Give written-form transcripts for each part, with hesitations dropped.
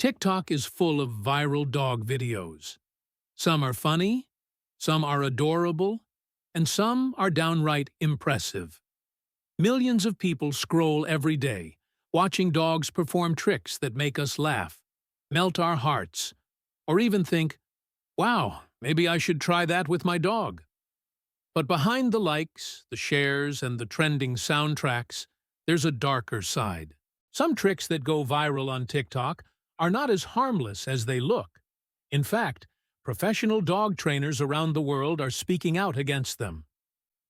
TikTok is full of viral dog videos. Some are funny, some are adorable, and some are downright impressive. Millions of people scroll every day, watching dogs perform tricks that make us laugh, melt our hearts, or even think, wow, maybe I should try that with my dog. But behind the likes, the shares, and the trending soundtracks, there's a darker side. Some tricks that go viral on TikTok are not as harmless as they look. In fact, professional dog trainers around the world are speaking out against them.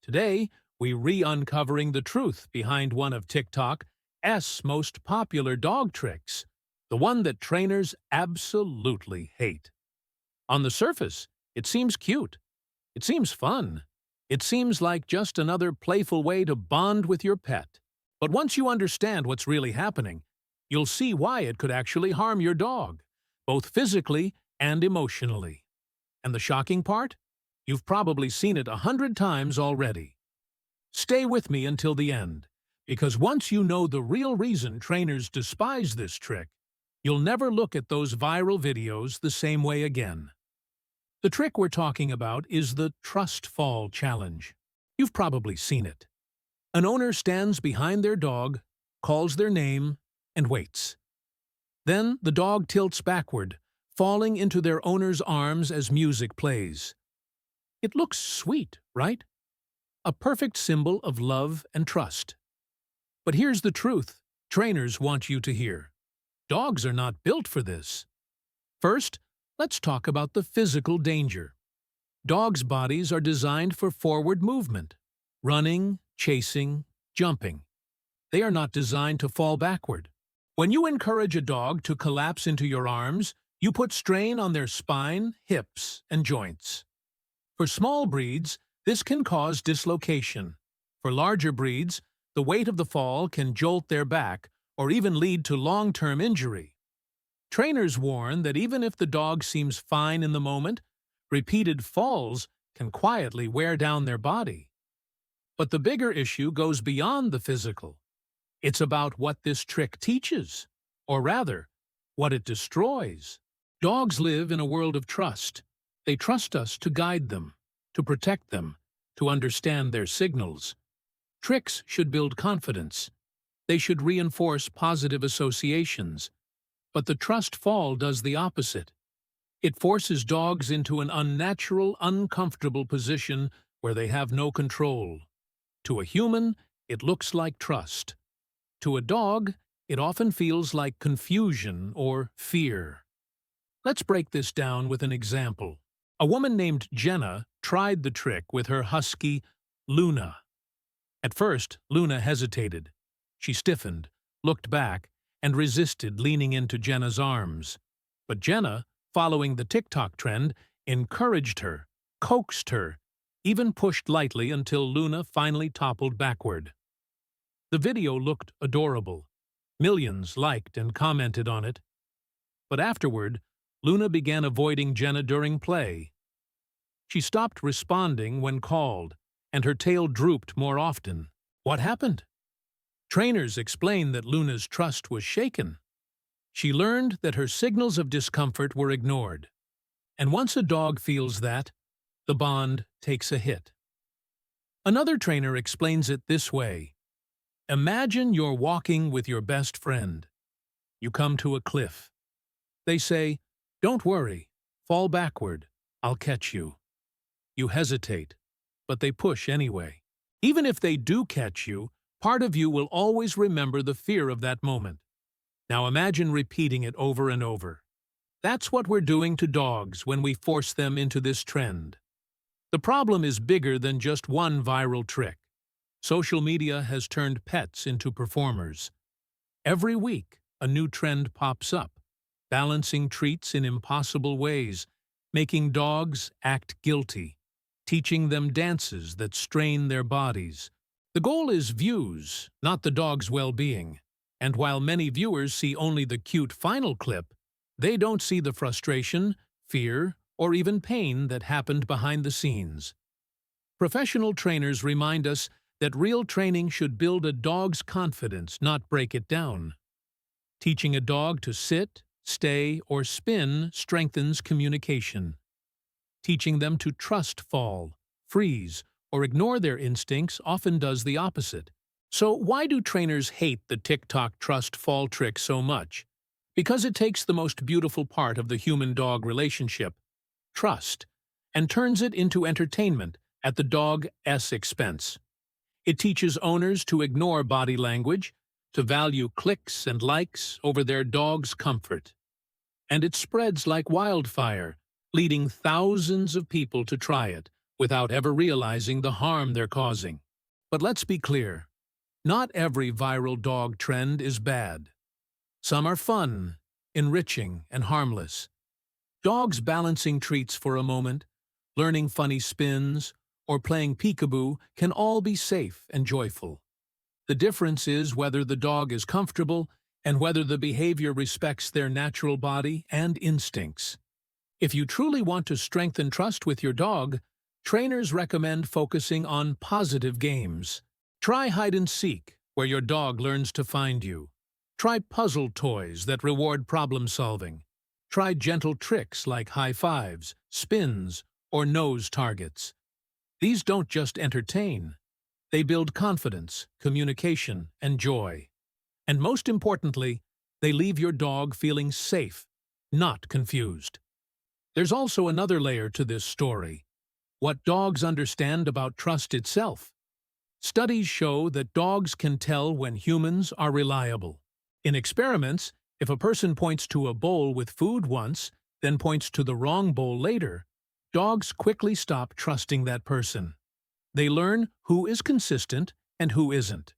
Today, we're uncovering the truth behind one of TikTok's most popular dog tricks, the one that trainers absolutely hate. On the surface, it seems cute. It seems fun. It seems like just another playful way to bond with your pet. But once you understand what's really happening, you'll see why it could actually harm your dog, both physically and emotionally. And the shocking part? You've probably seen it 100 times already. Stay with me until the end, because once you know the real reason trainers despise this trick, you'll never look at those viral videos the same way again. The trick we're talking about is the trust fall challenge. You've probably seen it. An owner stands behind their dog, calls their name, and waits. Then the dog tilts backward, falling into their owner's arms as music plays. It looks sweet, right? A perfect symbol of love and trust. But here's the truth trainers want you to hear. Dogs are not built for this. First, let's talk about the physical danger. Dogs' bodies are designed for forward movement, running, chasing, jumping. They are not designed to fall backward. When you encourage a dog to collapse into your arms, you put strain on their spine, hips, and joints. For small breeds, this can cause dislocation. For larger breeds, the weight of the fall can jolt their back or even lead to long-term injury. Trainers warn that even if the dog seems fine in the moment, repeated falls can quietly wear down their body. But the bigger issue goes beyond the physical. It's about what this trick teaches, or rather, what it destroys. Dogs live in a world of trust. They trust us to guide them, to protect them, to understand their signals. Tricks should build confidence. They should reinforce positive associations. But the trust fall does the opposite. It forces dogs into an unnatural, uncomfortable position where they have no control. To a human, it looks like trust. To a dog, it often feels like confusion or fear. Let's break this down with an example. A woman named Jenna tried the trick with her husky, Luna. At first, Luna hesitated. She stiffened, looked back, and resisted leaning into Jenna's arms. But Jenna, following the TikTok trend, encouraged her, coaxed her, even pushed lightly until Luna finally toppled backward. The video looked adorable. Millions liked and commented on it. But afterward, Luna began avoiding Jenna during play. She stopped responding when called, and her tail drooped more often. What happened? Trainers explained that Luna's trust was shaken. She learned that her signals of discomfort were ignored. And once a dog feels that, the bond takes a hit. Another trainer explains it this way. Imagine you're walking with your best friend. You come to a cliff. They say, "Don't worry, fall backward, I'll catch you." You hesitate, but they push anyway. Even if they do catch you, part of you will always remember the fear of that moment. Now imagine repeating it over and over. That's what we're doing to dogs when we force them into this trend. The problem is bigger than just one viral trick. Social media has turned pets into performers. Every week, a new trend pops up, balancing treats in impossible ways, making dogs act guilty, teaching them dances that strain their bodies. The goal is views, not the dog's well-being. And while many viewers see only the cute final clip, they don't see the frustration, fear, or even pain that happened behind the scenes. Professional trainers remind us that real training should build a dog's confidence, not break it down. Teaching a dog to sit, stay, or spin strengthens communication. Teaching them to trust fall, freeze, or ignore their instincts often does the opposite. So why do trainers hate the TikTok trust fall trick so much? Because it takes the most beautiful part of the human-dog relationship, trust, and turns it into entertainment at the dog's expense. It teaches owners to ignore body language, to value clicks and likes over their dog's comfort. And it spreads like wildfire, leading thousands of people to try it without ever realizing the harm they're causing. But let's be clear, not every viral dog trend is bad. Some are fun, enriching, and harmless. Dogs balancing treats for a moment, learning funny spins, or playing peekaboo can all be safe and joyful. The difference is whether the dog is comfortable and whether the behavior respects their natural body and instincts. If you truly want to strengthen trust with your dog, trainers recommend focusing on positive games. Try hide and seek, where your dog learns to find you. Try puzzle toys that reward problem solving. Try gentle tricks like high fives, spins, or nose targets. These don't just entertain. They build confidence, communication, and joy. And most importantly, they leave your dog feeling safe, not confused. There's also another layer to this story: what dogs understand about trust itself. Studies show that dogs can tell when humans are reliable. In experiments, if a person points to a bowl with food once, then points to the wrong bowl later, dogs quickly stop trusting that person. They learn who is consistent and who isn't.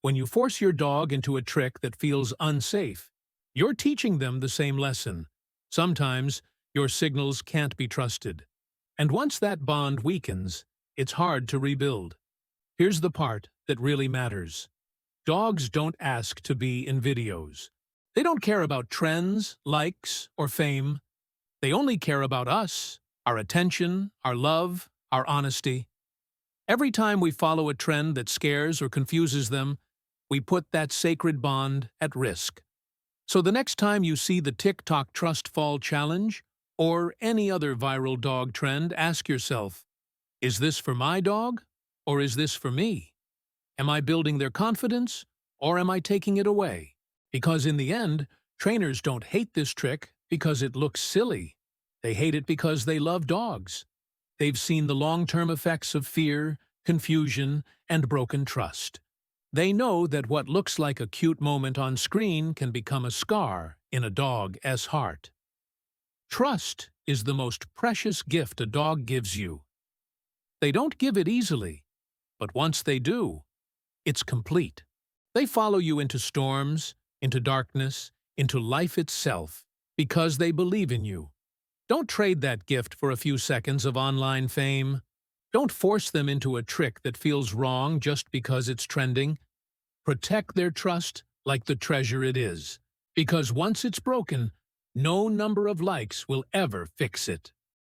When you force your dog into a trick that feels unsafe, you're teaching them the same lesson. Sometimes, your signals can't be trusted. And once that bond weakens, it's hard to rebuild. Here's the part that really matters. Dogs don't ask to be in videos. They don't care about trends, likes, or fame. They only care about us, our attention, our love, our honesty. Every time we follow a trend that scares or confuses them, we put that sacred bond at risk. So the next time you see the TikTok Trust Fall Challenge, or any other viral dog trend, ask yourself, is this for my dog, or is this for me? Am I building their confidence, or am I taking it away? Because in the end, trainers don't hate this trick because it looks silly. They hate it because they love dogs. They've seen the long-term effects of fear, confusion, and broken trust. They know that what looks like a cute moment on screen can become a scar in a dog's heart. Trust is the most precious gift a dog gives you. They don't give it easily, but once they do, it's complete. They follow you into storms, into darkness, into life itself, because they believe in you. Don't trade that gift for a few seconds of online fame. Don't force them into a trick that feels wrong just because it's trending. Protect their trust like the treasure it is, because once it's broken, no number of likes will ever fix it.